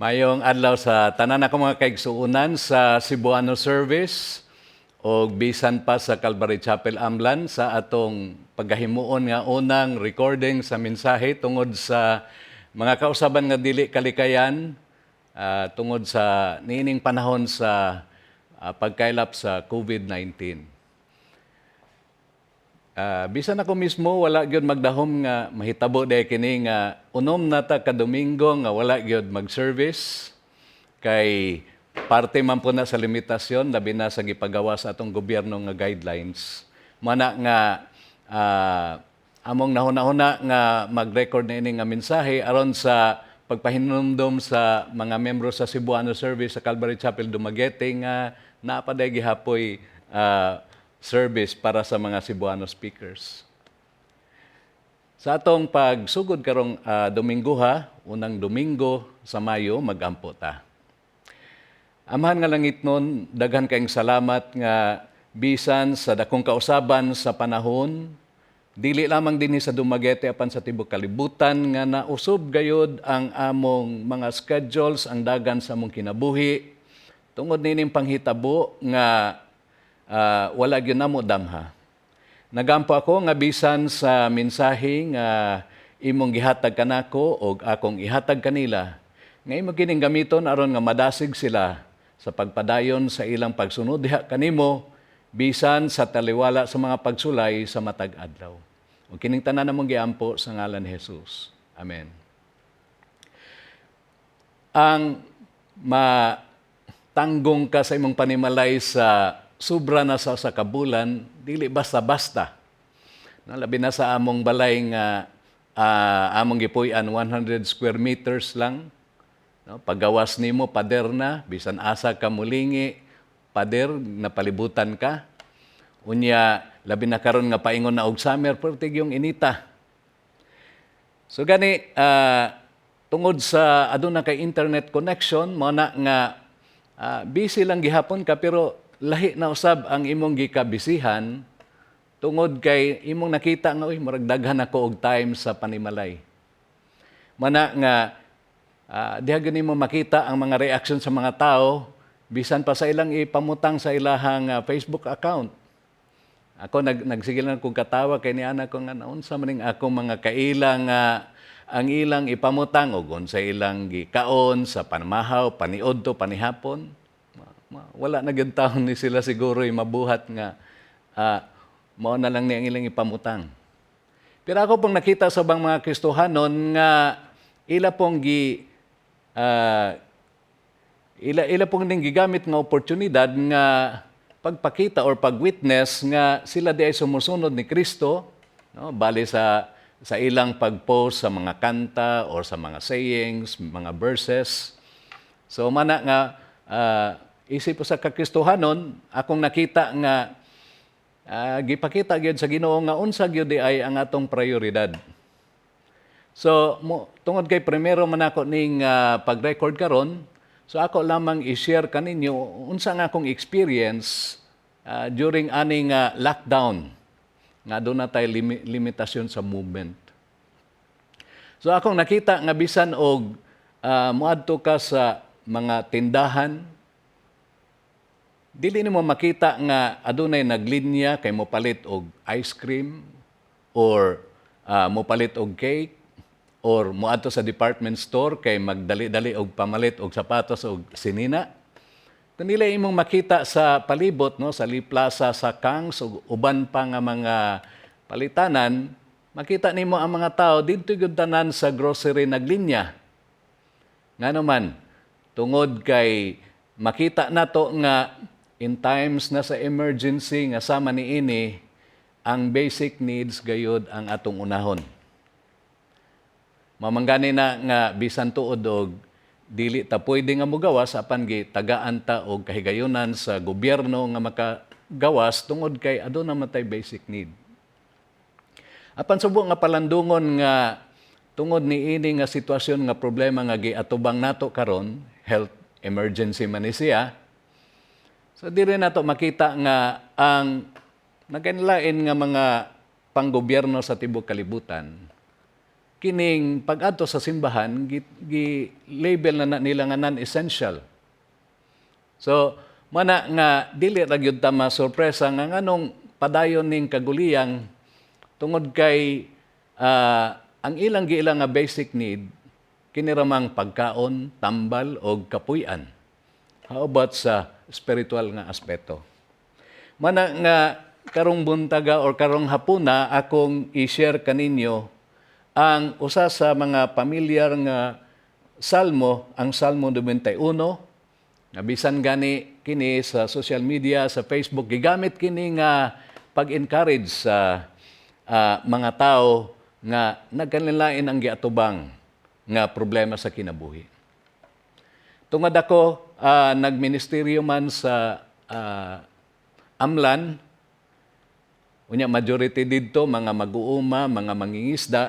Mayong adlaw sa tanan ako mga kaigsuunan sa Cebuano Service o bisan pa sa Calvary Chapel Amlan sa atong paggahimuon nga unang recording sa mensahe tungod sa mga kausaban nga dili kalikayan tungod sa niining panahon sa pagkailap sa COVID-19. Bisan ako mismo wala gyud magdahom nga mahitabo day kini nga unom nata ka Domingo nga wala gyud mag-service kay parte man po na sa limitasyon labi na sa gipagawa sa atong gobyerno nga guidelines. Mana nga among nahuna-huna nga mag-record na ini nga mensahe aron sa pagpahinumdom sa mga membro sa Cebuano Service sa Calvary Chapel Dumaguete nga napaday gihapoy service para sa mga Cebuano speakers. Sa atong pagsugod karong Domingo unang Domingo sa Mayo, magampo ta. Amahan nga langit nun, daghan kayong salamat nga bisan sa dakong kausaban sa panahon, dili lamang dinhi sa Dumaguete apan sa tibuok kalibutan nga nausob gayud ang among mga schedules, ang dagan sa among kinabuhi, tungod nining panghitabo nga wala gyud namo damha. Nagampo ako nga bisan sa mensahe nga imong gihatag kanako og akong ihatag kanila, nga imo kining gamiton aron nga madasig sila sa pagpadayon sa ilang pagsunod diha kanimo bisan sa taliwala sa mga pagsulay sa matag adlaw. Ug kining tanan namong giampo sa ngalan ni Jesus. Amen. Ang matanggong ka sa imong panimalay sa sobra na sa kabulan, dili basta-basta. Labi na sa among balay nga among gipuy-an 100 square meters lang. No? Paggawas nimo pader na, bisan asa ka mulingi, pader na palibutan ka. Unya, labi na karon nga paingon na og summer, pertig yung inita. So gani, tungod sa aduna kay internet connection, mo na nga busy lang gihapon ka, pero lahi na usab ang imong gikabisihan tungod kay imong nakita nga murag daghan ako og time sa panimalay. Mana nga diha gani mo makita ang mga reaction sa mga tao bisan pa sa ilang ipamutang sa ilahang Facebook account. Ako nagsigil na kong katawa kay niana ko nga naunsa maning ako mga kailang ang ilang ipamutang og sa ilang gikaon sa panmahaw, paniodto, panihapon. Wala na gyud taon ni sila siguro mabuhat nga mao na lang ni ang ilang ipamutang. Pero ako pong nakita sa bang mga Kristohanon nga ila pong ila pong ning gigamit nga oportunidad nga pagpakita or pagwitness nga sila di ay sumusunod ni Kristo, no? Bali sa ilang pagpost sa mga kanta or sa mga sayings, mga verses. So mana nga isip sa kakristohanon, akong nakita nga gipakita gyud sa Ginoo nga unsa gyud ay ang atong prioridad. So tungod kay primero man ako ning pag-record karon, so ako lamang i-share kaninyo unsa nga akong experience during aning lockdown nga doon na tayo limitasyon sa movement. So akong nakita nga bisan og muadto ka sa mga tindahan, dili nimo makita nga adunay naglinya kay mopalit og ice cream or mopalit og cake or moadto sa department store kay magdali-dali og pamalit og sapatos og sinina. Kung nila imong makita sa palibot, no, sa Lee Plaza, sa Kangs ug uban pa nga mga palitanan, makita nimo ang mga tao didto gyud tanan sa grocery naglinya. Ngano man tungod kay makita nato nga in times na sa emergency nga sama niini, ang basic needs gayud ang atong unahon. Mamanggani na nga bisan tuod og dili ta pwede nga mogawas apan gitagaan ta og kahigayunan sa gobyerno nga makagawas tungod kay aduna man tay basic need. Apan subo nga palandungon nga tungod niini nga sitwasyon nga problema nga giatubang nato karon, health emergency man ni siya. So di rin nato makita nga ang nagkanlain nga mga panggobyerno sa tibuok kalibutan kining pag-adto sa simbahan gi-label na nila nga non-essential. So mana nga dili ra gyud ta masurpresa nga nganong padayon ning kaguliyang tungod kay ang ilang giilang nga basic need kiniramang pagkaon, tambal o kapuy-an. How about sa spiritual nga aspeto? Mana nga karong buntaga or karong hapuna akong i-share kaninyo ang usa sa mga pamilyar nga salmo, ang Salmo 91, nga bisan gani kini sa social media, sa Facebook, gigamit kini nga pag-encourage sa mga tao nga nagkanilain ang giatubang nga problema sa kinabuhi. Tungod ako, nagministeryo man sa Amlan, unya majority didto mga mag-uuma, mga mangingisda.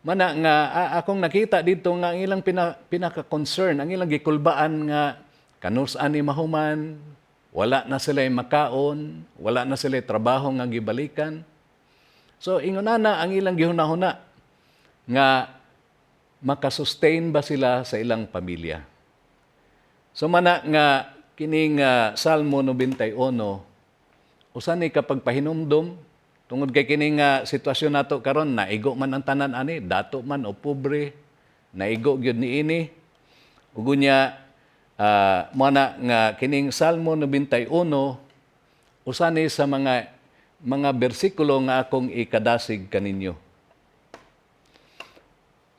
Mana nga akong nakita dito nga ang ilang pinaka-concern, ang ilang gikulbaan nga kanus-an ni mahuman, wala na sila makaon, wala na sila trabaho nga gibalikan. So ingon na ang ilang gihuna-huna nga makasustain ba sila sa ilang pamilya. So mana nga kining Salmo 91 usa ni kapag pahinumdom tungod kay kini nga sitwasyon nato karon, naigo man ang tanan ani, dato man o pobre, naigo gyud niini. Ug unya mana nga kining Salmo 91 usa ni sa mga bersikulo nga akong ikadasig kaninyo.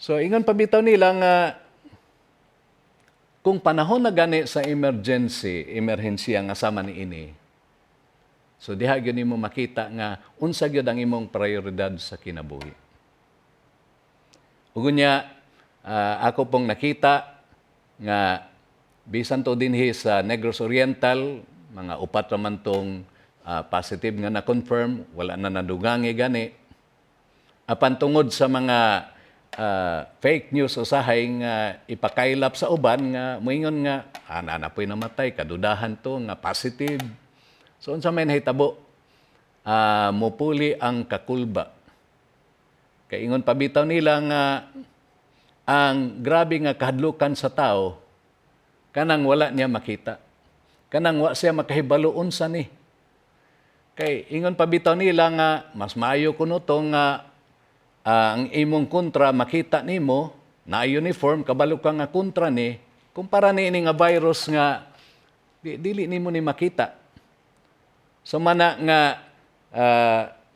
So ingon pabitaw nila nga kung panahon na gani sa emerhensiya nga sama niini. So diha gyud nimo makita nga unsa gyud ang imong prioridad sa kinabuhi. Ug unya ako pong nakita nga bisan to dinhi sa Negros Oriental, mga upat raman tong positive nga na-confirm, wala na nadugangi gani. Apan tungod sa mga fake news usahay nga ipakailap sa uban nga moingon nga ana po'y namatay, kadudahan to nga positive. So unsa may nahitabo? Mupuli ang kakulba. Kay ingon pabitaw nila nga ang grabe nga kahadlukan sa tao kanang wala niya makita. Kanang wa siya makahibalo unsa ni. Kay ingon pabitaw nila nga mas maayo kuno to nga ang imong kontra makita nimo na uniform kabalo ka nga kontra ni kumpara ni ini nga virus nga dili nimo ni makita. So mana nga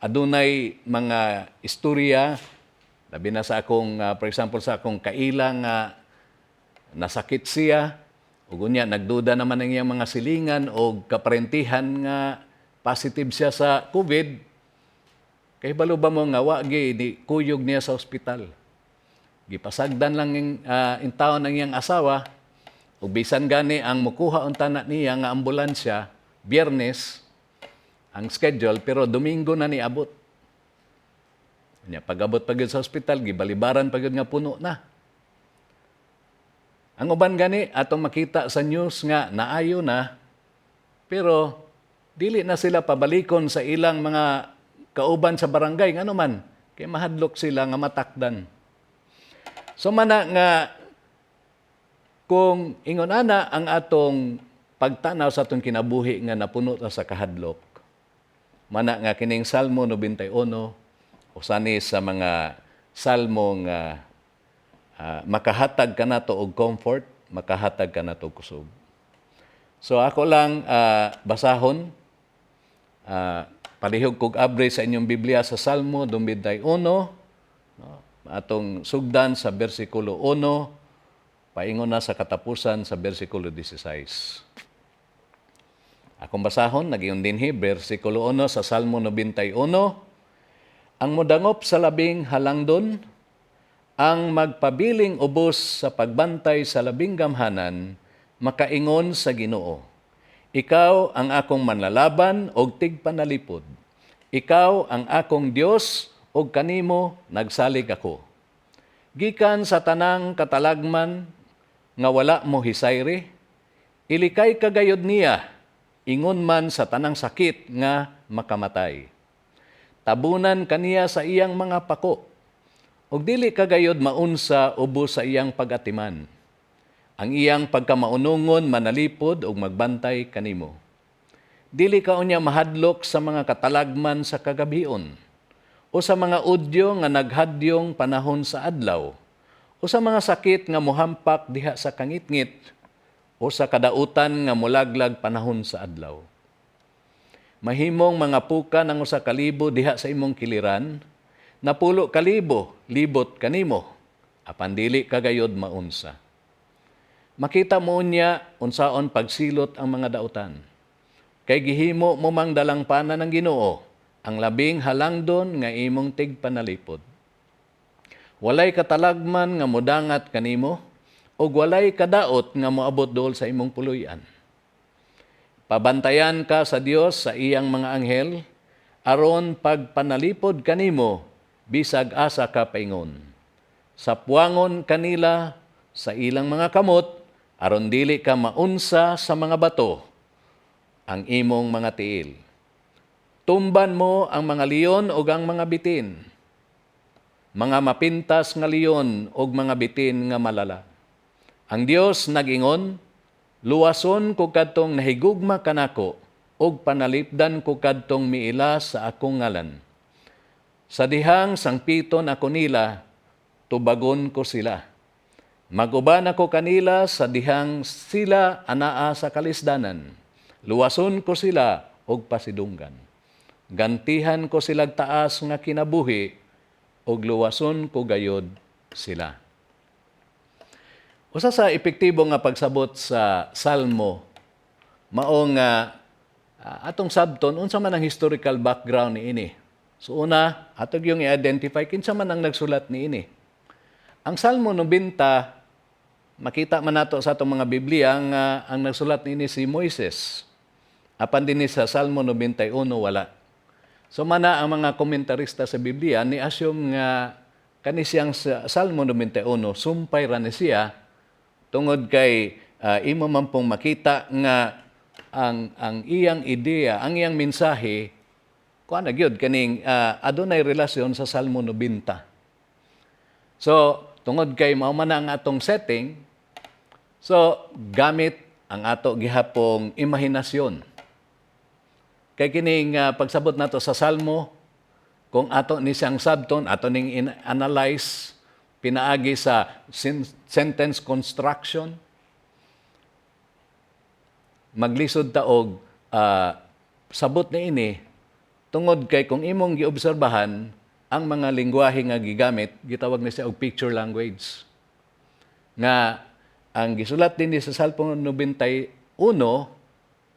adunay mga istorya, labi na sa akong, for example, sa akong kailang nasakit siya, ug unya nagduda naman ang iyang mga silingan o kaparentihan nga positive siya sa COVID, kay balo ba mo nga wagi ni kuyog niya sa ospital. Gipasagdan lang in taon ang iyang asawa, ug bisan gani ang mukuha unta na niya nga ambulansya, Biyernes, ang schedule, pero Domingo na niabot. Pag-abot pa sa ospital, gibalibaran pa nga puno na. Ang uban gani, atong makita sa news nga naayo na, pero dili na sila pabalikon sa ilang mga kauban sa barangay, nga man, kay mahadlok sila nga matakdan. So mana nga, kung ingon ana ang atong pagtanaw sa atong kinabuhi nga napuno ta sa kahadlok, mana nga kining Salmo 91 usa ni sa mga salmo nga makahatag kanato og comfort, makahatag kanato og kusog. So ako lang basahon, palihog kog abre sa inyong Biblia sa Salmo 91, no? Atong sugdan sa bersikulo 1, paingon na sa katapusan sa bersikulo 16. Akong basahon, nag-iyon dinhi, versikulo 1 sa Salmo 91. Ang modangop sa labing halangdon, ang magpabiling ubos sa pagbantay sa labing gamhanan, makaingon sa Ginoo. Ikaw ang akong manlalaban og tigpanalipod. Ikaw ang akong Dios og kanimo nagsalig ako. Gikan sa tanang katalagman nga wala mo hisayri, ilikay kagayod niya, ingon man sa tanang sakit nga makamatay. Tabunan kaniya sa iyang mga pako, ug dili kagayod maunsa ubos sa iyang pag-atiman. Ang iyang pagkamaunungon manalipod ug magbantay kanimo. Dili ka unya mahadlok sa mga katalagman sa kagabion, o sa mga udyo nga naghadyong panahon sa adlaw, o sa mga sakit nga mohampak diha sa kangitngit, o sa kadautan nga mulaglag panahon sa adlaw. Mahimong mga pukan ang usa ka libo diha sa imong kiliran, napulo ka libo, libot kanimo, apan dili kagayod maunsa. Makita mo unya unsaon pagsilot ang mga dautan. Kay gihimo mo mang dalangpanan ng Ginoo, ang labing halangdon nga imong tigpanalipod. Walay katalagman nga modangat kanimo, ug walay kadaot nga moabot dol sa imong puloy-an. Pabantayan ka sa Dios sa iyang mga anghel, aron pagpanalipod kanimo, bisag asa ka paingon. Sapwangon kanila sa ilang mga kamot, aron dili ka maunsa sa mga bato, ang imong mga tiil. Tumban mo ang mga leon o ang mga bitin, mga mapintas nga leon o mga bitin nga malala. Ang Dios nag-ingon, luwason ko kadtong nahigugma kanako, og panalipdan ko kadtong miila sa akong ngalan. Sa dihang sangpiton ako nila, tubagon ko sila. Maguban ako kanila sa dihang sila anaa sa kalisdanan. Luwason ko sila og pasidunggan. Gantihan ko silag taas nga kinabuhi og luwason ko gayod sila. Usa sa epektibo nga pagsabot sa Salmo mao nga atong sabton unsa man ang historical background niini. So una, atog yung i-identify kinsa man ang nagsulat niini. Ang Salmo 90 makita man nato sa atong mga Biblia nga ang nagsulat niini si Moises. Apan din sa Salmo 91 wala. So mana ang mga komentarista sa Biblia ni assume nga kani siyang Salmo 91 sumpay ra ni siya tungod kay imo man pong makita nga ang iyang ideya, ang iyang mensahe kuan na gyud kaning adunay relasyon sa Salmo 90. So tungod kay mao man ang atong setting, so gamit ang ato gihapong imahinasyon. Kay kining pagsabot nato sa Salmo, kung ato ni siyang sabton, ato ning analyze, pinaagi sa sentence construction, maglisod ta og sabot ni ini, tungod kay kung imong giobserbahan, ang mga lingwahe nga gigamit, gitawag ni siya og picture language. Nga, ang gisulat din sa Salmo 91,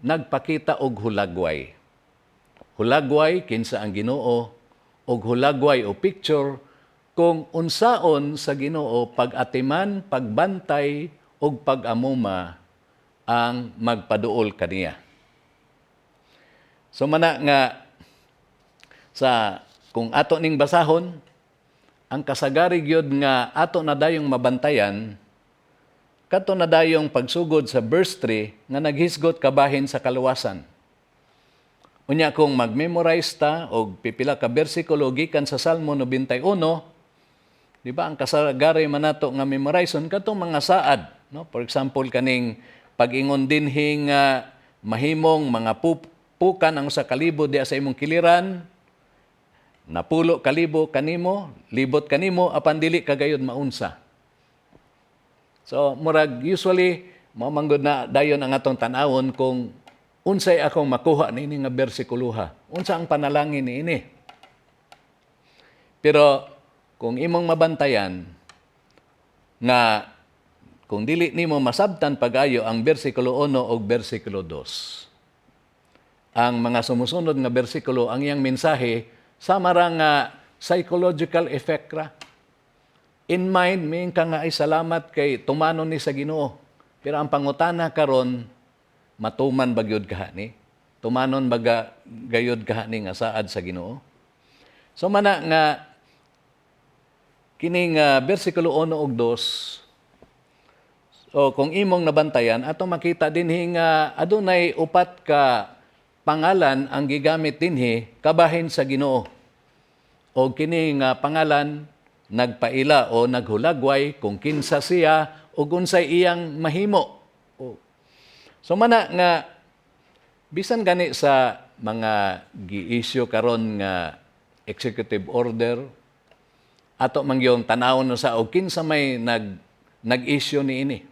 nagpakita og hulagway. Hulagway kinsa ang Ginoo og hulagway o picture kung unsaon sa Ginoo pag-atiman, pagbantay og pag-amuma ang magpaduol kaniya. So mana nga sa kung ato ning basahon ang kasagari gyud nga ato na dayong mabantayan kadto na dayong pagsugod sa verse 3 nga naghisgot kabahin sa kaluwasan. Unya kung mag-memorize ta og pipila ka bersikulo gikan sa Salmo 91, di ba ang kasagari man nato nga memorizon katong mga saad, no? For example kaning pag-ingon dinhi nga mahimong mga pukan ang sa kalibo diha sa imong kiliran, napulo kalibo kanimo, libot kanimo apan dili kagayod maunsa. So murag usually mamanggod na dayon ang atong tan-awon kung unsay akong makuha niini nga bersikuluha? Unsa ang panalangin niini? Pero kung imong mabantayan nga kung dili nimo masabtan pagayo ang bersikulo 1 o bersikulo 2. Ang mga sumusunod nga bersikulo ang iyang mensahe sama ra nga psychological effect ra. In mind may ka nga ay salamat kay tumanon ni sa Ginoo. Pero ang pangutana karon matuman bagyod kahani, tumanon baga gayod kahani nga saad sa Ginoo. So mana nga kining bersikulo 1 ug 2. So kung imong nabantayan ato makita dinhi nga adunay upat ka pangalan ang gigamit dinhi kabahin sa Ginoo. O kining pangalan nagpaila o naghulagway kung kinsa siya o unsay iyang mahimo. So mana nga bisan gani sa mga gi-issue karon nga executive order ato mangyong tanawon no sa og kinsa may nag-issue niini.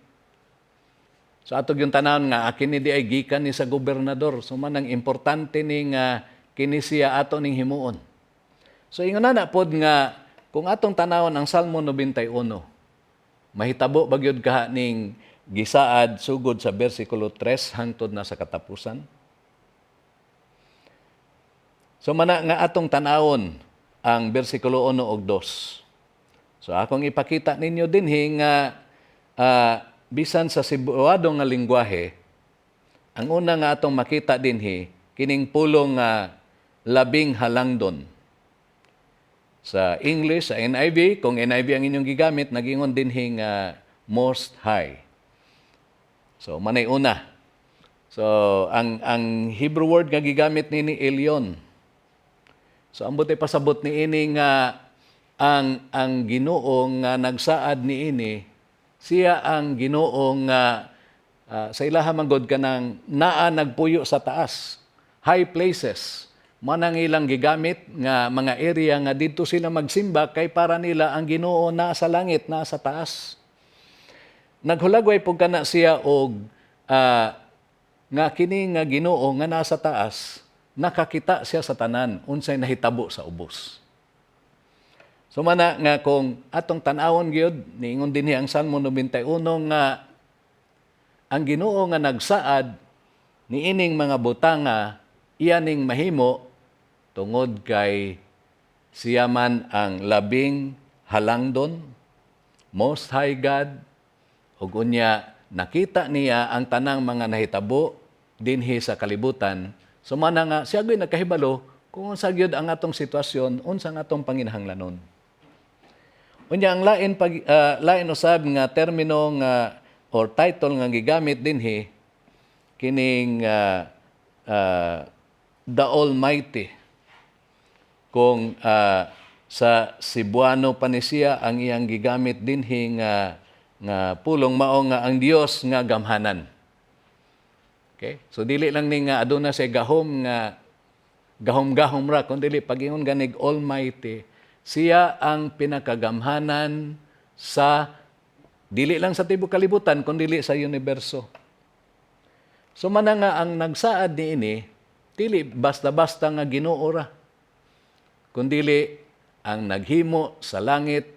So ato yung tanawon nga kini di ay gikan ni sa gobernador. So manang importante ni nga kini siya ato ning himuon. So ingon na pod nga kung atong tanawon ang Salmo 91 mahitabo bagyod kaha ning gisaad sugod sa bersikulo 3 hangtod na sa katapusan. So mana nga atong tanawon ang bersikulo 1 ug 2. So akong ipakita ninyo dinhi nga bisan sa Cebuano nga lingwahe, ang una nga atong makita dinhi kining pulong labing halangdon. Sa English, sa NIV, kung NIV ang inyong gigamit, nagingon dinhi nga most high. So manay una. So ang Hebrew word nga gigamit nini Elyon. So ambot ay pasabot ni ini nga ang Ginoo nga nagsaad ni ini, siya ang Ginoo nga sa ilaha manggod kanang naa nagpuyo sa taas, high places. Manang ilang gigamit nga mga area nga dito sila magsimba kay para nila ang Ginoo naa sa langit, naa sa taas. Naghulagway pug kana siya og nga kini nga Ginoo nga nasa taas nakakita siya sa tanan unsay nahitabo sa ubos. So mana nga kung atong tan-awon gyud niingon dinhi ang Salmo 91 nga ang Ginoo nga nagsaad niining mga butanga iyaning mahimo tungod kay siya man ang labing halangdon, most high God, ug unya nakita niya ang tanang mga nahitabo dinhi sa kalibutan. So mana nga siya gyud nagkahibalo kung unsa gyud ang atong sitwasyon, unsa ang atong panginahanglanon. Unya ang lain usab nga termino nga or title nga gigamit dinhi kining the Almighty. Kung sa Cebuano pa ni siya ang iyang gigamit dinhi nga pulong mao nga ang Dios nga gamhanan. Okay? So dili lang ni nga aduna say gahom nga gahom-gahom ra kun dili pag-ingon ganig Almighty, siya ang pinakagamhanan sa dili lang sa tibuok kalibutan kundi sa universo. So man nga ang nagsaad niini dili basta-basta nga Ginoo ra, kundi ang naghimo sa langit,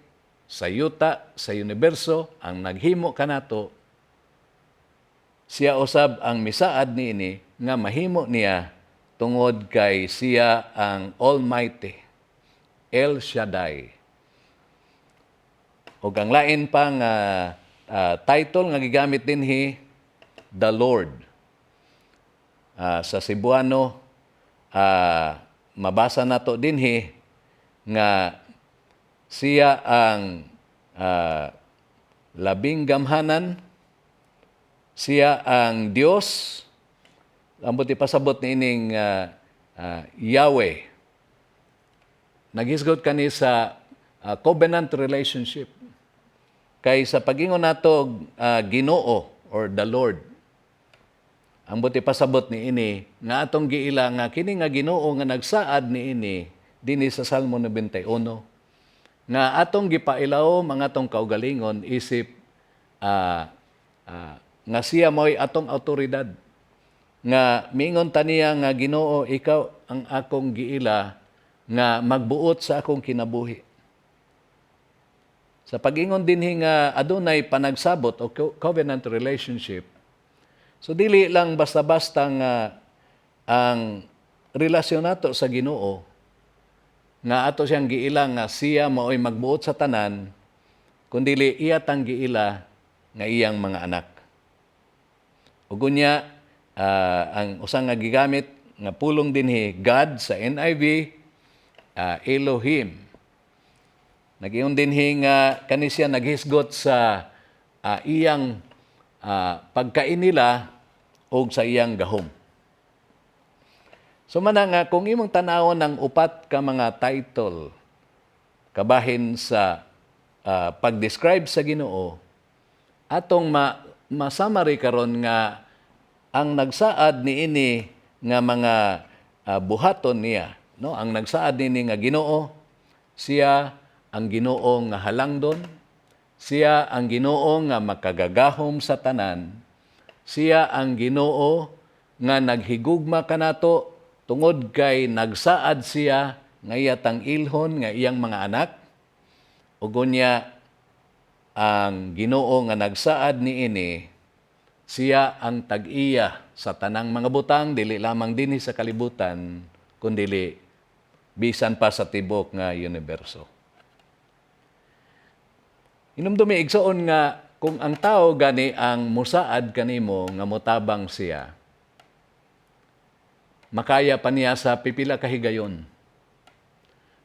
sa yuta, sa universo, ang naghimo kanato. Siya usab ang misaad niini nga mahimo niya tungod kay siya ang Almighty, El Shaddai. O ang lain pang title nga gigamit dinhi, the Lord. Sa Cebuano, mabasa nato dinhi nga siya ang labing gamhanan, siya ang Dios, ambot ipasabot ni ining Yahweh. Naghisgot kani sa covenant relationship. Kay sa pag-ingon nato Ginoo or the Lord, ambot ipasabot ni ini nga atong giila nga kini nga Ginoo nga nagsaad ni ini dinhi sa Salmo 91 nga atong gipailaw mga atong kaugalingon isip nga siya mo'y atong autoridad. Nga miingon taniya nga Ginoo, ikaw ang akong giila nga magbuot sa akong kinabuhi. Sa pag-ingon dinhi nga adunay panagsabot o covenant relationship, so dili lang basta-basta nga ang relasyon nato sa Ginoo nga ato siyang giila nga siya mao'y magbuot sa tanan, kundi iya tang giila nga iyang mga anak. Ug unya ang usang nga gigamit nga pulong dinhi God sa NIV, Elohim. Nagiyon dinhi nga kani siya naghisgot sa iyang pagkainila o sa iyang gahom. So man kung imong tanawon ang upat ka mga title kabahin sa pag-describe sa Ginoo, atong masamari karon nga ang nagsaad niini nga mga buhaton niya, no? Ang nagsaad niini nga Ginoo, siya ang Ginoo nga halangdon, siya ang Ginoo nga makagagahom sa tanan, siya ang Ginoo nga naghigugma kanato tungod kay nagsaad siya nga iyatang ilhon nga iyang mga anak, ug unya ang Ginoo nga nagsaad niini, siya ang tag-iya sa tanang mga butang, dili lamang dinhi sa kalibutan, kundi bisan pa sa tibok nga universo. Hinumdumi igsoon nga kung ang tao gani ang musaad kanimo nga motabang siya, makaya pa niya sa pipila ka higayon.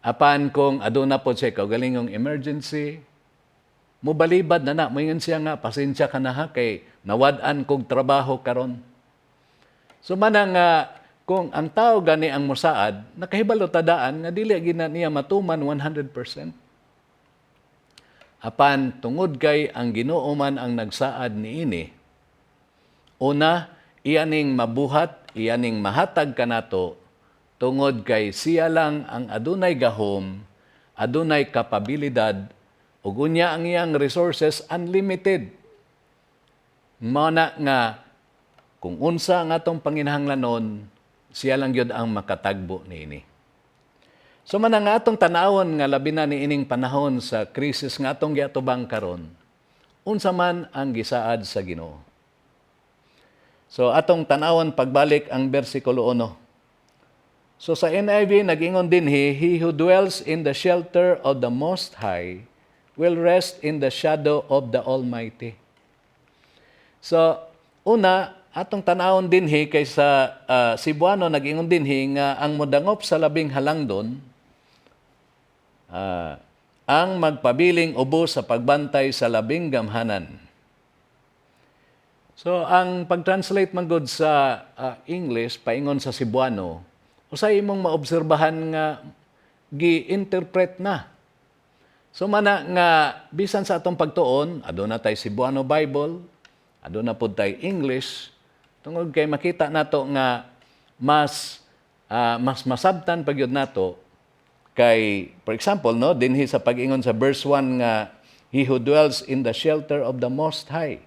Apan kung aduna po siya kaugalingong emergency, mobalibad na moingon siya nga, pasensya ka na ha, kay nawad-an kog trabaho karon. So manang kung ang tao gani ang musaad, nakahibalo tadaan nga dili gina niya matuman 100%. Apan tungod kay ang Ginoo man ang nagsaad niini, una, iyaning mabuhat, iyaning mahatag kanato, tungod kay siya lang ang adunay gahom, adunay kapabilidad, ug unya ang iyang resources unlimited. Mana nga kung unsa ang atong panginahanglanon, siya lang gyud ang makatagbo niini. So man nga atong tanawon nga labi na niining panahon sa krisis nga atong giatubang karon, unsa man ang gisaad sa Ginoo. So atong tanawon pagbalik ang bersikulo 1. So sa NIV nag-ingon dinhi, he who dwells in the shelter of the Most High will rest in the shadow of the Almighty. So una, atong tanawon dinhi kay sa Cebuano nag-ingon dinhi nga ang modangop sa labing halangdon, ang magpabiling ubo sa pagbantay sa labing gamhanan. So, ang pag-translate man gud sa English, paingon sa Cebuano, usay imong maobserbahan nga gi-interpret na. So, mana nga, bisan sa atong pagtuon, aduna tay Cebuano Bible, aduna pud tay English, tungod kay makita nato nga mas masabtan pagyud nato kay, for example, no, dinhi sa pag-ingon sa verse 1 nga, he who dwells in the shelter of the Most High.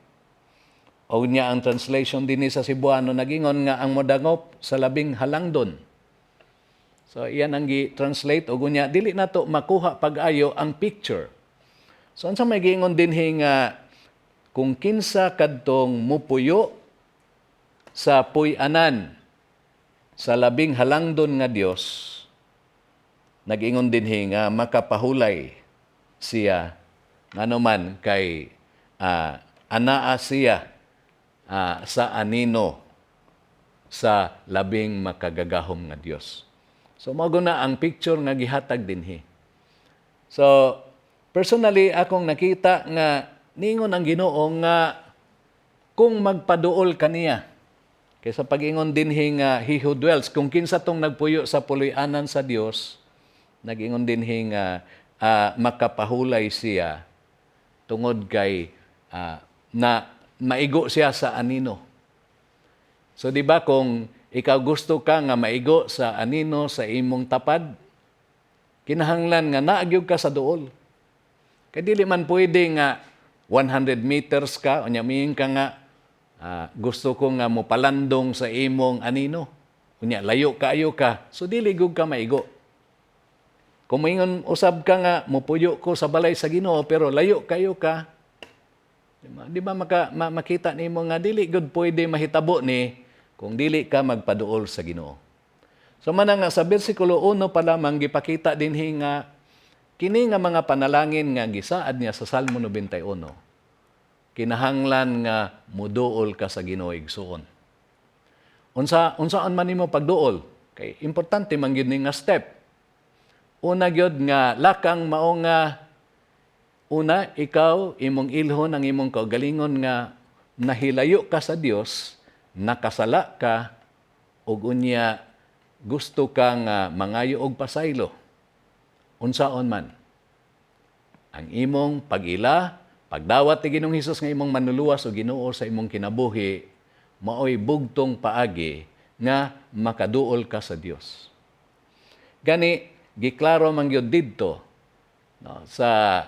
O niya ang translation dinhi sa Cebuano, nagingon nga ang modangop sa labing halangdon. So, iyan ang gi-translate. O niya, dili na to makuha pag-ayo ang picture. So, ang sa may gingon dinhi nga, kung kinsa kadtong mupuyo sa puy-anan sa labing halangdon nga Dios, nag-ingon dinhi nga makapahulay siya nganuman kay anaa siya sa anino sa labing makagagahom nga Dios. So mao na ang picture nga gihatag dinhi. So personally akong nakita nga ningon ang Ginoo nga kung magpaduol kaniya kaysa pag-ingon dinhi nga he who dwells, kung kinsa tong nagpuyo sa puloy-anan sa Dios, nag-ingon dinhi nga makapahulay siya tungod kay na maigo siya sa anino. So di ba kung ikaw gusto ka nga maigo sa anino sa imong tapad, kinahanglan nga naagyog ka sa duol. Kay dili man pwede nga 100 meters ka, unya miing ka nga gusto ko nga mopalandong sa imong anino. Unya layo kaayo ka, so dili gud ka maigo. Kung maingon usab ka nga mupuyo ko sa balay sa Ginoo pero layo kayo ka, di ba makita nimo nga dili gud pwede mahitabo ni kung dili ka magpaduol sa Ginoo. So man nga sa bersikulo 1 pa lamang gipakita dinhi nga kini nga mga panalangin nga gisaad niya sa Salmo 91. Kinahanglan nga muduol ka sa Ginoo igsoon. Unsaan man nimo pagduol? Kay importante man gyud ni nga step. Una gyud nga lakang mao nga una ikaw imong ilhon ang imong kaugalingon nga nahilayo ka sa Dios, nakasala ka ug unya gusto ka nga mangayo og pasaylo. Unsaon man. ang imong pag-ila, pagdawat ti Ginoong Hesus nga imong manluluwas o Ginoo sa imong kinabuhi, maoy bugtong paagi nga makaduol ka sa Dios. Gani giklaro man gyud didto no, sa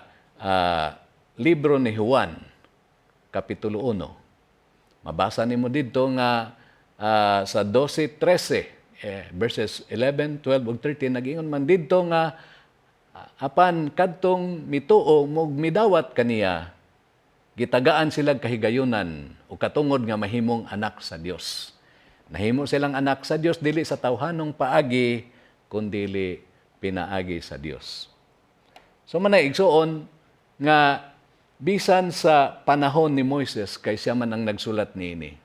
libro ni Juan kapitulo 1. Mabasa nimo didto nga sa 12-13 verses 11, 12 ug 13 nag-ingon man didto nga apan kadtong mituo mo midawat kaniya gitagaan sila kahigayunan o katungod nga mahimong anak sa Dios. Nahimo silang anak sa Dios dili sa tawhanong paagi kundi pinaagi sa Dios. So manay igsuon nga bisan sa panahon ni Moises kay siya man ang nagsulat niini.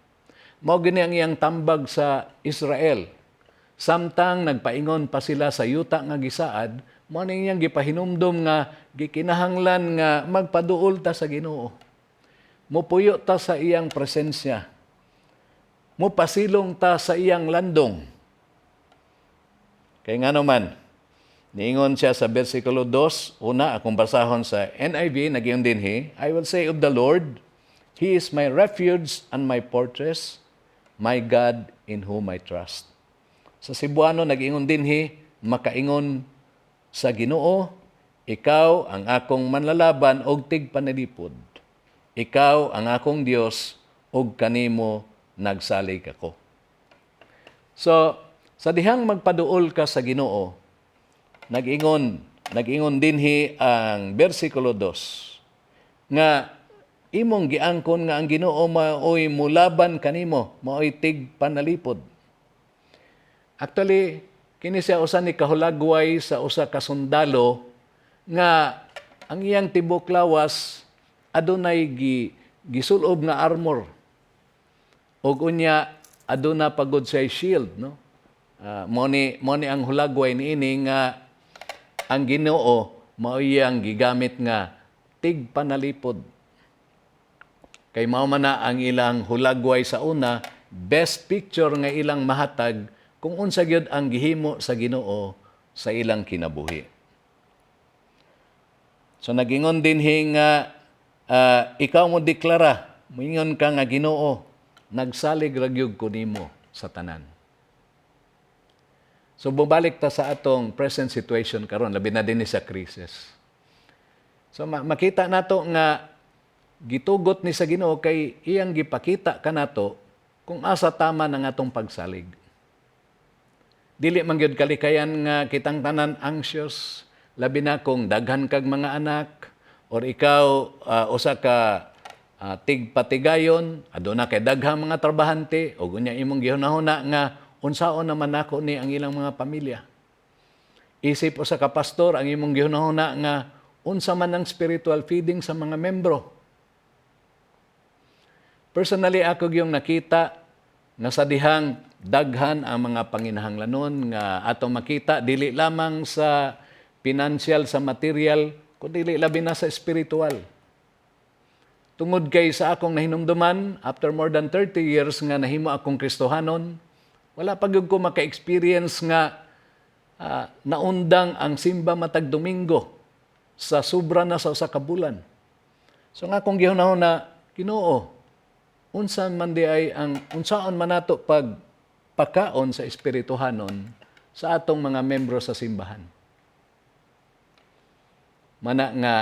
Mao gini ang iyang tambag sa Israel. Samtang nagpaingon pa sila sa yuta nga gisaad, mao ning iyang gipahinumdom nga gikinahanglan nga magpaduol ta sa Ginoo. Mupuyo ta sa iyang presensya. Mupasilong ta sa iyang landong. Kay nga naman, niingon siya sa versikulo 2, una akong basahon sa NIV, nagyon dinhi, I will say of the Lord, He is my refuge and my fortress, my God in whom I trust. Sa Cebuano, nag-ingon dinhi, makaingon sa Ginoo, ikaw ang akong manlalaban og tigpanalipod. Ikaw ang akong Dios og kanimo nagsalig ako. So, sa dihang magpaduol ka sa Ginoo, nag-ingon dinhi ang bersikulo 2 nga imong giangkon nga ang Ginoo maoy mulaban kanimo, maoy tig panalipod. Actually, kini siya usa ni kahulagway sa usa ka sundalo nga ang iyang tibok lawas adunay gisulob nga armor. Ug unya aduna pagod sa shield, no? Mo ni ang hulagway niini nga ang Ginoo mao iyang gigamit nga tig panalipod. Kay mao man na ang ilang hulagway sa una, best picture nga ilang mahatag kung unsa gyud ang gihimo sa Ginoo sa ilang kinabuhi. So nagingon dinhi nga ikaw mo deklara, moingon ka nga Ginoo, nagsalig ragyog ko nimo sa tanan. So bubalik ta sa atong present situation karon, labi na din sa krisis. So makita nato nga gitugot ni sa Ginoo kay iyang gipakita kanato kung asa tama ng atong pagsalig. Dili man gyud kalikayan nga kitang tanan anxious, labi na kung daghan kag mga anak or ikaw usa ka tigpatigayon, aduna kay daghang mga trabahante o unya imong gihunahuna nga unsaon naman nako ni ang ilang mga pamilya. Isip usa ka pastor ang imong gihunahuna nga unsa man ang spiritual feeding sa mga membro. Personally ako gyung nakita nga sa dihang daghan ang mga panginahanglanon nga atong makita dili lamang sa financial, sa material, kundi labi na sa spiritual. Tungod kay sa akong nahinumduman, after more than 30 years nga nahimo akong Kristohanon, wala pa gyud ko maka-experience nga naundang ang simba matag Domingo sa sobra na sa usa ka bulan. So nga akong gihunahon na Ginoo, unsaon man di ay ang unsaon man nato pagpakaon sa espirituhanon sa atong mga membro sa simbahan. Mana nga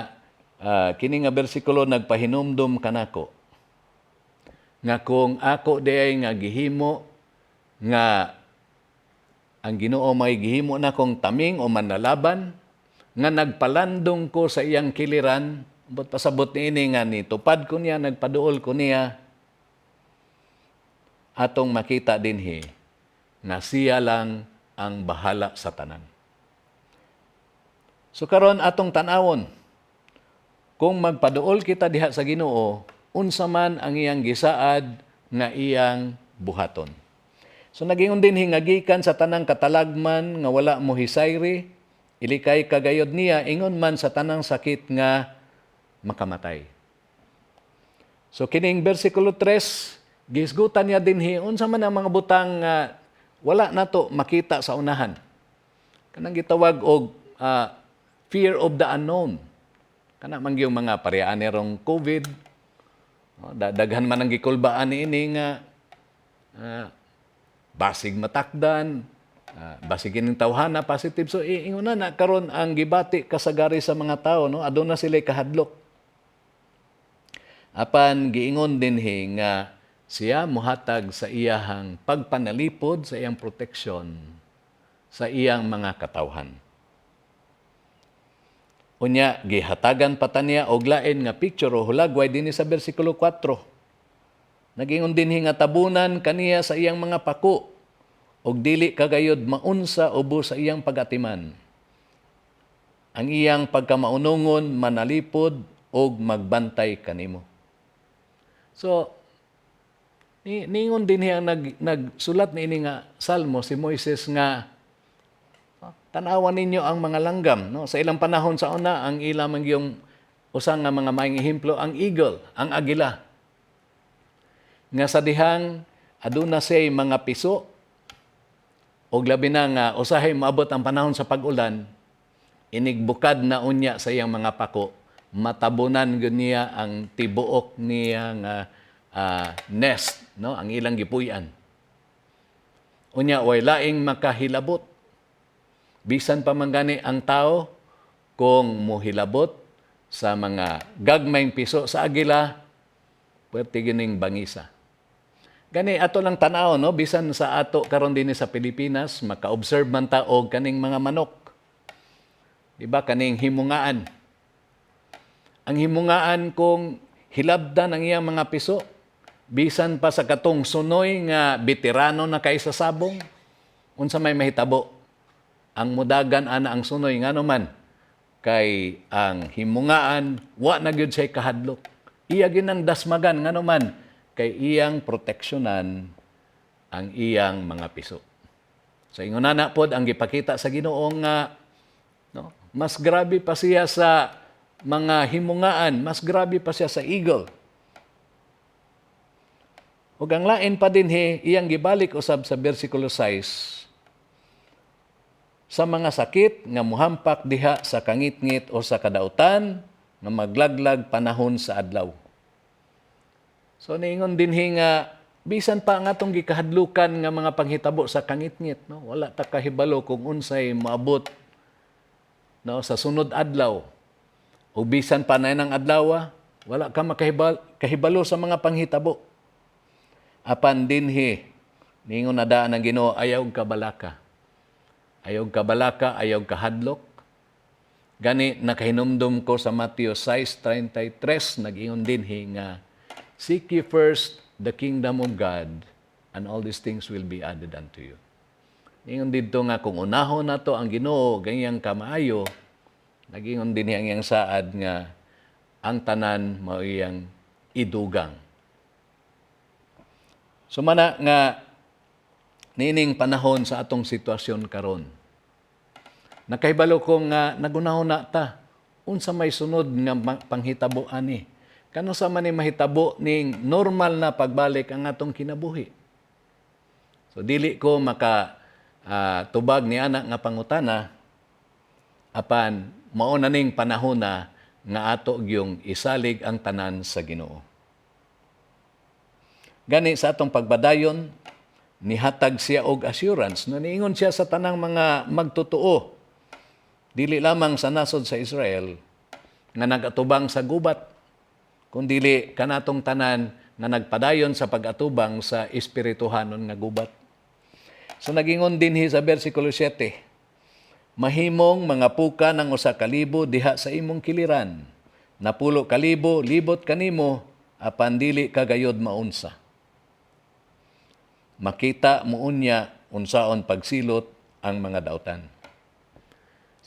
kini nga bersikulo nagpahinumdom kanako nga kung ako di ay nga gihimo nga ang Ginoo may gihimo na kong taming o manlalaban nga nagpalandong ko sa iyang kiliran, but pasabot niini nga ni tupad ko niya, nagpaduol ko niya, atong makita dinhi nga siya lang ang bahala sa tanan. So karon atong tan-awon, kung magpaduol kita diha sa Ginoo, unsa man ang iyang gisaad nga iyang buhaton. So nagingon din hingagikan sa tanang katalagman nga wala mo hisayri, ilikay kagayod niya, ingon man sa tanang sakit nga makamatay. So kining bersikulo 3, gisgutan niya dinhi unsa man ang mga butang nga wala nato makita sa unahan. Kanang gitawag og fear of the unknown. Kana man yung mga pareanerong COVID, daghan man ang gikulbaan ini nga basig matakdan, basig kining tawhana positive. So inguna na karon ang gibati kasagari sa mga tao, no, aduna sila kahadlok. Apan giingon dinhi nga siya muhatag sa iyahang pagpanalipod, sa iyang proteksyon sa iyang mga katawhan. Unya gihatagan pa ta niya og lain nga picture o hulagway dinhi sa bersikulo 4. Nagingon dinhi nga tabunan kaniya sa iyang mga pako og dili kagayod maunsa ubo sa iyang pagatiman. Ang iyang pagkamaunongon manalipod og magbantay kanimo. So ningon dinhi ang nagsulat niini nga salmo si Moises nga tanawan ninyo ang mga langgam, no? Sa ilang panahon sa una ang ilang yung usang nga mga maayong ehemplo ang eagle, ang agila. Nga sa dihang aduna say mga piso og labi na nga usahay maabot ang panahon sa pag-ulan, inigbukad na unya sa iyang mga pako, matabunan gyud niya ang tibuok niya nga nest, no, ang ilang gipuy-an. Unya way laing makahilabot. Bisan pa man gani ang tao kung mohilabot sa mga gagmayng piso sa agila, pwerte gining bangisa. Gani ato lang tanaw, no, bisan sa ato karon dinhi sa Pilipinas, maka-observe man ta og kaning mga manok. Diba kaning himungaan. Ang himungaan kung hilabdan ang iyang mga piso, bisan pa sa katong sunoy nga veterano na kay sa sabong, unsa may mahitabo. Ang mudagan ana ang sunoy ngano man kay ang himungaan wa na gyud say kahadlok. Iya ginang dasmagan ngano man kay iyang proteksyonan ang iyang mga piso. So ingon na pod ang gipakita sa Ginoo nga no, mas grabe pa siya sa mga himungaan, mas grabe pa siya sa eagle. Ug ang lain pa dinhi iyang gibalik usab sa bersikulo 6 sa mga sakit nga muhampak diha sa kangitngit o sa kadautan nga maglaglag panahon sa adlaw. So niingon dinhi nga bisan pa nga atong gikahadlukan nga mga panghitabo sa kangitngit, no, wala ta kahibalo kung unsay maabot, no, sa sunod adlaw. O bisan pa na ng adlaw, wala ka makahibalo sa mga panghitabo. Apan dinhi niingon na daan ang Ginoo ayaw kabalaka. Ayaw kabalaka, ayaw kahadlok. Gani nakahinumdum ko sa Mateo 6:33 nag-ingon dinhi nga seek ye first the kingdom of God and all these things will be added unto you. Ingon dito nga kung unahon nato ang Ginoo ganyang kamaayo, nag-ingon dinhi ang iyang saad nga ang tanan mao iyang idugang. Sumana nga nining panahon sa atong sitwasyon karon. Nakahibalo ko nga nagunahon na ta unsa may sunod nga panghitabo ani. Kano sa man ni mahitabo ning normal na pagbalik ang atong kinabuhi. So dili ko maka tubag ni anak nga pangutana apan mao na ning panahon na nga ato gyung isalig ang tanan sa Ginoo. Gani sa atong pagbadayon nihatag siya og assurance no niingon siya sa tanang mga magtotoo dili lamang sa nasod sa Israel nga nagatubang sa gubat kundi kanatong tanan nga nagpadayon sa pag-atubang sa espirituhanon nga gubat. So nagingon dinhi sa bersikulo 7, mahimong mga puka ng 1,000 diha sa imong kiliran, napulo 1,000 libot kanimo apan dili kagayod maunsa. Makita mo unya unsaon pagsilot ang mga dautan.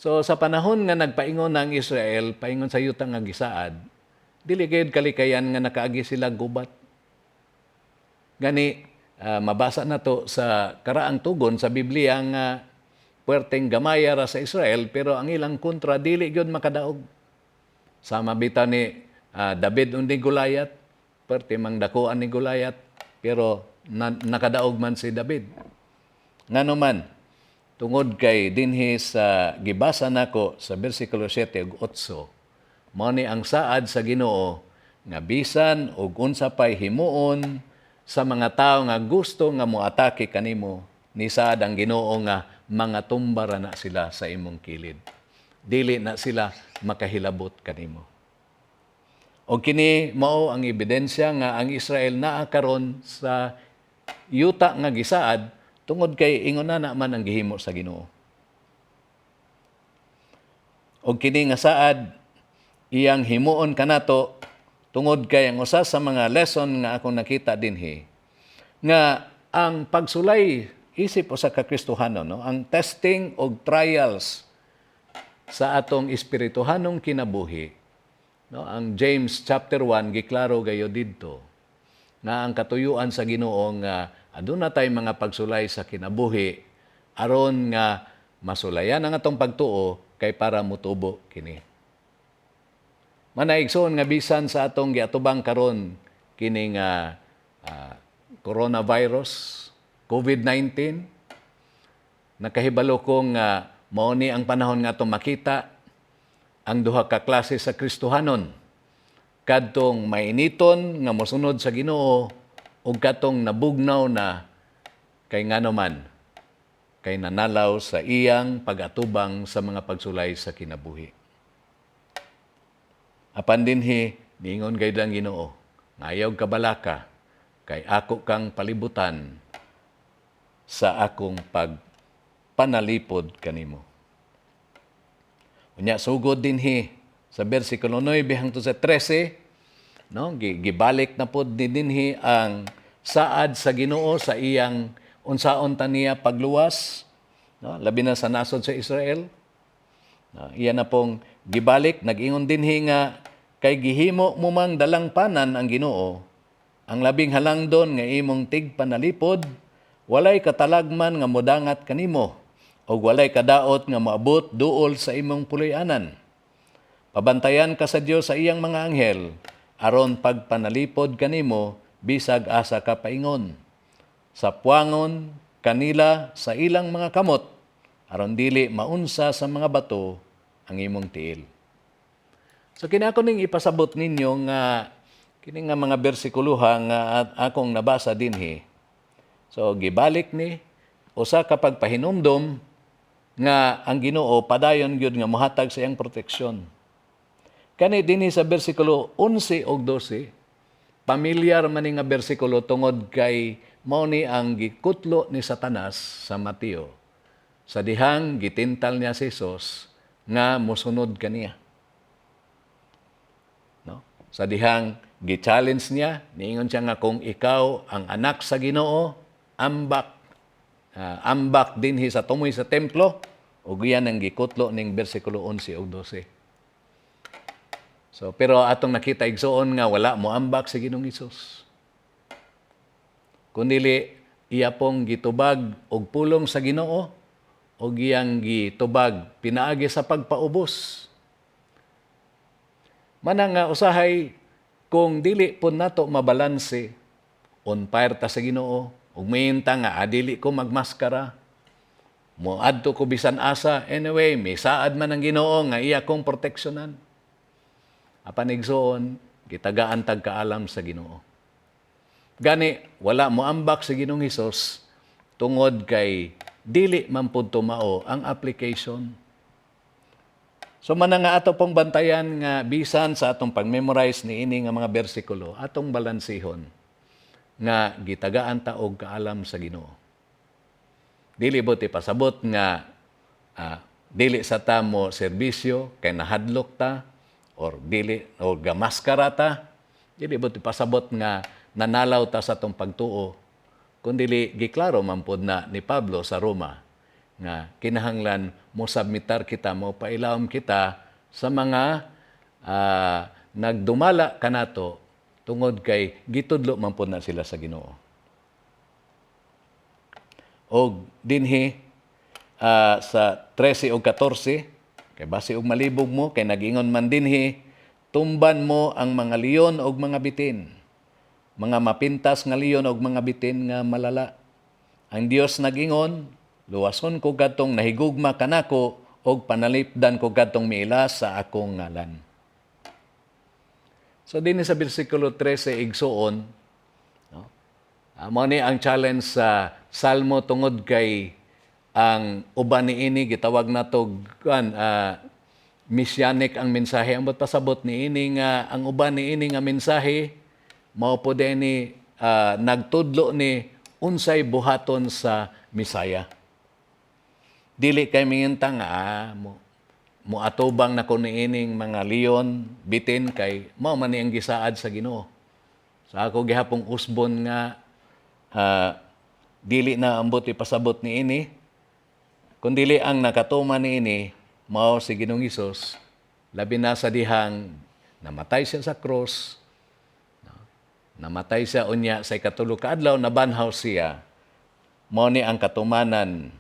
So sa panahon nga nagpaingon ang Israel, paingon sa yuta nga gisaad, dili gayud kalikayan nga nakaagi sila gubat. Gani mabasa na to sa karaang tugon sa Biblia nga puwerteng gamaya ra sa Israel pero ang ilang kontra dili gyud makadaog. Sama bitaw ni David undi Goliath, puwerte mang dakuan ni Goliath pero nakadaog man si David. Ngano man, tungod kay dinhi sa gibasa nako sa bersikulo 7 ug 8, Mao ni ang saad sa Ginoo nga bisan og unsa pay himuon sa mga tawo nga gusto nga moatake kanimo, ni saad ang Ginoo nga mga tumbara na sila sa imong kilid. Dili na sila makahilabot kanimo. O kini mao ang ebidensya nga ang Israel naa karon sa yuta nga gisaad tungod kay ingon na man ang gihimo sa Ginoo. O kini nga saad iyang himuon kanato tungod kay ang usa sa mga lesson nga akong nakita dinhi nga ang pagsulay isip usa ka Kristohano, no, ang testing og trials sa atong espirituhanong kinabuhi, no, ang James chapter 1 giklaro gayo didto nga ang katuyuan sa Ginoo nga aduna tay mga pagsulay sa kinabuhi aron nga masulayan ang atong pagtuo kay para mutubo kini. Manaigsoon nga bisan sa atong giatubang karon kini nga coronavirus, COVID-19, nakahibalo ko nga mao ni ang panahon nga atong makita ang duha ka klase sa Kristohanon. Kadtong mainiton nga mosunod sa Ginoo ug kadtong nabugnaw na kay ngano man kay nanalaw sa iyang pag-atubang sa mga pagsulay sa kinabuhi. Apan dinhi niingon gayud ang Ginoo, ngayaw kabalaka kay ako kang palibutan sa akong pagpanalipod kanimo. Unya sugod dinhi sa bersikulo 9 hangtod sa 13, no, gibalik na pod dinhi ang saad sa Ginoo sa iyang unsaon taniya pagluwas, no, labi na sa nasod sa Israel. No, iyan na pong gibalik, nag-ingon dinhi nga kay gihimo mo mang dalang panan ang Ginoo, ang labing halangdon nga imong tigpanalipod, walay katalagman nga modangat kanimo, o walay kadaot nga maabot duol sa imong puloy-anan. Pabantayan ka sa Dios sa iyang mga anghel, aron pagpanalipod kanimo, bisag asa ka paingon. Sa puangon kanila sa ilang mga kamot, aron dili maunsa sa mga bato ang imong tiil. So kinako ning ipasabot ninyo nga kini nga mga bersikuluha nga akong nabasa dinhi. So gibalik ni usa ka pagpahinumdom nga ang Ginoo padayon gyud nga mohatag sa iyang proteksyon. Kani dinhi sa bersikulo 11 ug 12, pamilyar man ni nga bersikulo tungod kay mao ni ang gikutlo ni Satanas sa Mateo. Sa dihang gitintal niya si Jesus nga mosunod kaniya. No? Sa dihang gi-challenge niya, niingon siya nga kung ikaw ang anak sa Ginoo, ambak dinhi sa tumoy sa templo, ug iyan ang gikutlo ning bersikulo 11 ug 12. So, pero atong nakita igsoon nga wala mo ambak sa Ginoong Hesus. Kundili iya pong gitubag og pulong sa Ginoo ug iyang gitubag pinaagi sa pagpaubos. Manang nga usahay kung dili po nato mabalanse, on fire ta sa Ginoo, ug mayinta nga adili ko magmaskara, moadto ko bisan asa, anyway, may saad man ang Ginoo nga iya kong proteksyonan. Apan igsoon, gitagaan tag kaalam sa Ginoo. Gani, wala mo ambak sa Ginoong Hesus tungod kay dili man pud tumao ang application. So man nga ato pong bantayan nga bisan sa atong pag-memorize ni ini nga mga bersikulo, atong balansihon nga gitagaan ta og kaalam sa Ginoo. Dili buti pasabot nga dili sa ta mo serbisyo kay nahadlok ta or dili o gamaskara ta. Dili buti pasabot nga nanalaw ta sa atong pagtuo, kundi giklaro man pud na ni Pablo sa Roma nga kinahanglan mo submitar kita, mo pailawom kita sa mga nagdumala kanato tungod kay gitudlo man pud na sila sa Ginoo. Og dinhi sa 13 ug 14, kay base og malibog mo, kay nag-ingon man dinhi, tumban mo ang mga leon og mga bitin, mga mapintas nga leon og mga bitin nga malala. Ang Dios nag-ingon, luwason ko kadtong nahigugma kanako og panalipdan ko kadtong miila sa akong ngalan. So din sa bersikulo 13 igsuon, no? Mao ni ang challenge sa Salmo tungod kay ang uban niini gitawag nato messianic ang mensahe. Ang pasabot niini nga ang uban niini nga mensahe mao po ni nagtudlo ni unsay buhaton sa Misaya. Dili kay mingintang mo atubang na kun niining mga leon bitin kay mao man ni ang gisaad sa Ginoo. Sa ako gihapong usbon nga dili na ambot ipasabot niini kundi ang nakatuman niini mao si Ginoong Hesus, labi na sa dihang namatay siya sa cross, namatay siya unya sa ikatulo ka adlaw, nabanhaw siya. Mao ni ang katumanan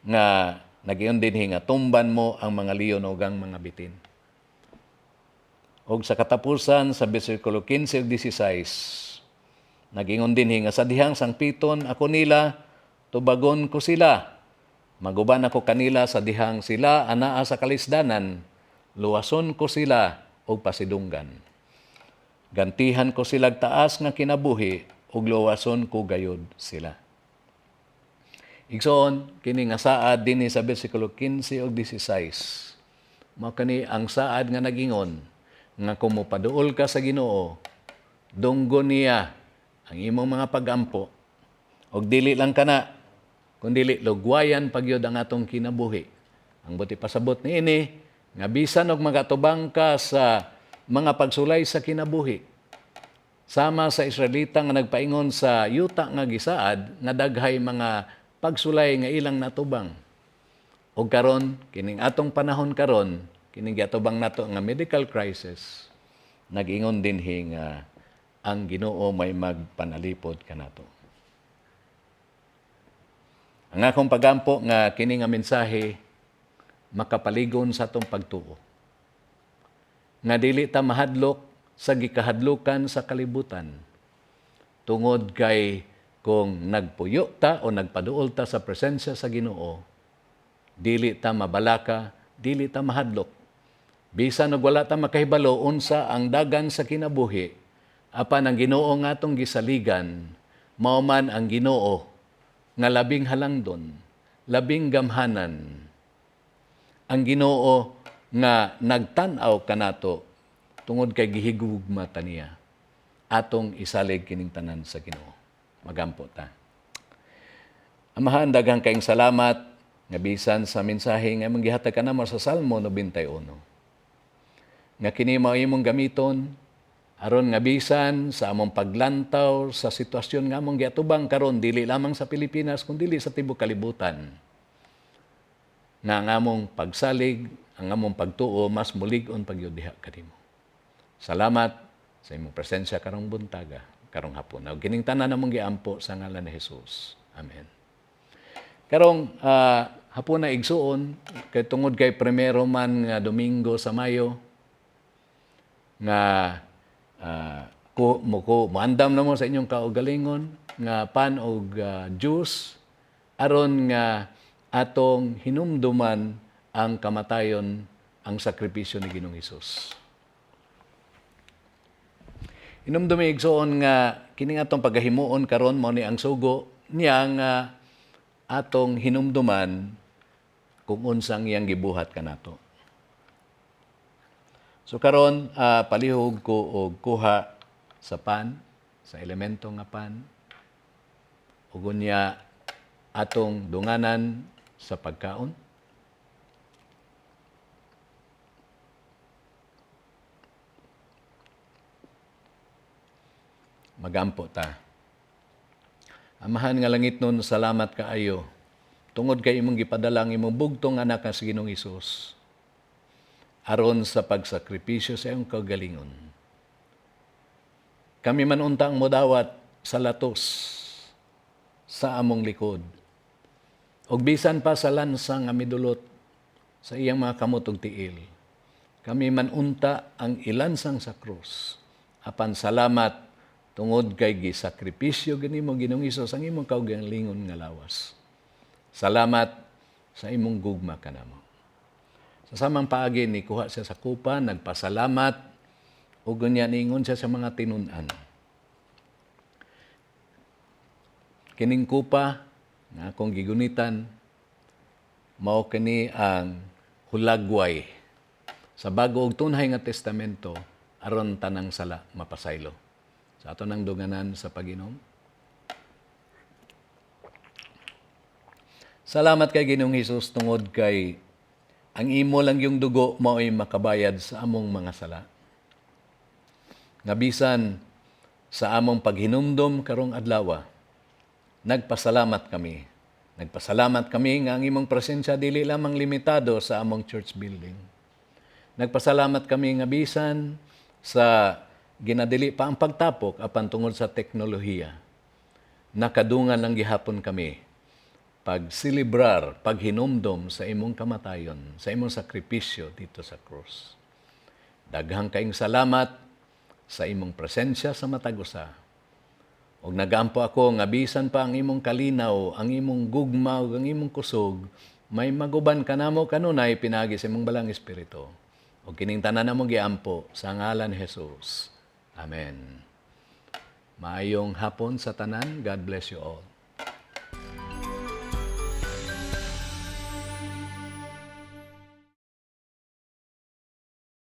nga nagiyon dinhi nga tumban mo ang mga leon ug ang mga bitin. Og sa katapusan sa bersikulo 15 ug 16, nagingon dinhi nga sa dihang sangpiton ako nila, tubagon ko sila. Maguban ako kanila sa dihang sila anaa sa kalisdanan, luwason ko sila og pasidunggan. Gantihan ko sila taas nga kinabuhi ug luwason ko gayud sila. Igsoon, kini nga saad dinhi sa bersikulo 15 ug 16. Mao kani ang saad nga nagingon nga kung mopaduol ka sa Ginoo, dunggon niya ang imong mga pagampo og dili lang kana kundi lugwayan pagyud ang atong kinabuhi. Ang buti pasabot niini nga bisan og magatubang ka sa mga pagsulay sa kinabuhi. Sama sa Israelita nga nagpaingon sa yuta nga gisaad nga daghay mga pagsulay nga ilang natubang. O karon kining atong panahon karon, kining giatubang nato nga medical crisis, nag-ingon dinhi nga ang Ginoo may magpanalipod kanato. Ang akong pagampo nga kini nga mensahe makapaligon sa atong pagtuo. Nga dili ta mahadlok sa gikahadlukan sa kalibutan. Tungod kay kung nagpuyo ta o nagpaduol ta sa presensya sa Ginoo, dili ta mabalaka, dili ta mahadlok. Bisan og wala ta makahibalo unsa ang dagan sa kinabuhi, apan ang Ginoo nga atong gisaligan, mao man ang Ginoo nga labing halangdon, labing gamhanan. Ang Ginoo nga nagtan-aw kanato tungod kay gihigugma ta niya. Atong isalig kining tanan sa Ginoo. Magampo ta. Amahan, daghang kaayong salamat nga bisan sa mensahe nga imong gihatag kanamo sa Salmo 91. Nga kini mao imong gamiton aron nga bisan sa among paglantaw sa sitwasyon nga among giatubang karon dili lamang sa Pilipinas kundi dili sa tibuok kalibutan. Nga ang among pagsalig, ang among pagtuo mas mulig-on pagyud diha kanimo. Salamat sa imong presensya karong buntaga, karong hapon. Ug kining tanan namong giampo sa ngalan ni Hesus. Amen. Karong hapon na igsuon kay tungod kay primero man nga Domingo sa Mayo nga muandam na mo sa inyong kaugalingon nga pan og juice aron nga atong hinumduman ang kamatayon, ang sakripisyo ni Ginoong Hesus. Hinumdumi igsoon nga kining atong pagahimuon karon mao ni ang sugo niya nga atong hinumduman kung unsang iyang gibuhat kanato. So karon palihog ko og kuha sa pan, sa elemento nga pan, ug unya atong dunganan sa pagkaon. Magampo ta. Amahan nga langit nun, salamat kaayo. Tungod kay imong gipadalang imong bugtong anak nga si Ginoong Hesus aron sa pagsakripisyo sa iyong kagalingon. Kami man untang modawat sa latos sa among likod. Og bisan pa sa lansa nga midulot sa iyang mga kamot ug tiil. Kami man unta ang ilansang sa krus. Apan salamat tungod kay gisakripisyo ganimo Ginoong Hesus ang imong kaugalingon nga lawas. Salamat sa imong gugma kanamo. Sa samang paagi ni kuha siya sa kupa, nagpasalamat ug ganyan ingon siya sa mga tinun-an. Kining kupa nga akong gigunitan mao kini ang hulagway sa bago ug tunhay nga testamento aron tanang sala mapasaylo. Sa ato nang dunganan sa pag-inom. Salamat kay Ginoong Hesus tungod kay ang imo lang yung dugo mao'y makabayad sa among mga sala. Nabisan sa among paghinumdom karong adlaw, nagpasalamat kami. Nagpasalamat kami nga ang imong presensya dili lamang limitado sa among church building. Nagpasalamat kami nga bisan sa ginadili pa ang pagtapok apan tungod sa teknolohiya. Nakadungan lang gihapon kami pagsilibrar, paghinumdom sa imong kamatayon, sa imong sakripisyo dito sa krus. Daghang kaing salamat sa imong presensya sa matag usa. Og nagampo ako nga bisan pa ang imong kalinaw, ang imong gugma ug ang imong kusog, may maguban kanamo kanunay pinagi sa imong balang espiritu. Og kining tanan namo giampo sa ngalan ni Jesus. Amen. Maayong hapon sa tanan. God bless you all.